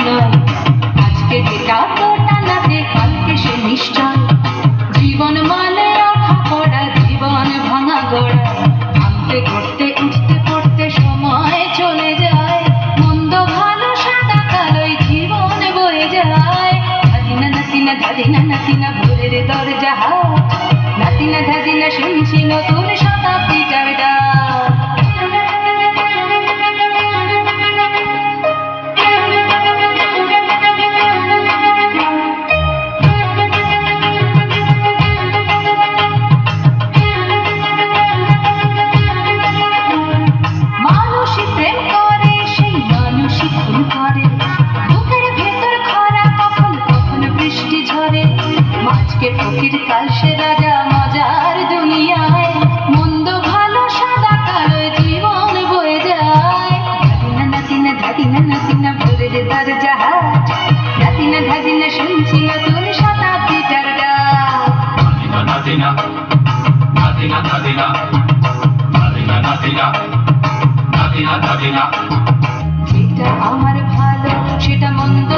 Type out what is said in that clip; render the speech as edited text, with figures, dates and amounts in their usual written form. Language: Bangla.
নয়। আজকে যেটা তো টানাতে কালকে সে নিশ্চয়। জীবন মানে ওঠা পড়া, জীবন ভাঙা গড়া। ভাঙতে ঘুরতে উঠতে পড়তে সময় চলে যায়। মন্দ ভালো সাদা কালোই জীবন বয়ে যায়। ধাদিনা নাতিনা ধাদিনা নাতিনা ভোরের দরজা হাট। নাতিনা ধাদিনা শুনছি নতুন শতাব্দীটার ডাক। মানুষই প্রেম করে, সেই মানুষই খুন করে। বুকের ভেতর খরা, কখন কখন বৃষ্টি ঝরে। মাঝকে ফকির কাল সে রাজা মজার দুনিয়ায়। মন্দ ভালো সাদা কালো জীবন বয়ে যায়। ধাদিনা নাতিনা ধাদিনা নাতিনা ভোরের দরজা হাট। নাতিনা ধাদিনা শুনছি নতুন শতাব্দীটার ডাক। নাতিনা নাতিনা নাতিনা নাতিনা নাতিনা নাতিনা নাতিনা। যেটা আমার ভালো সেটা মন্দ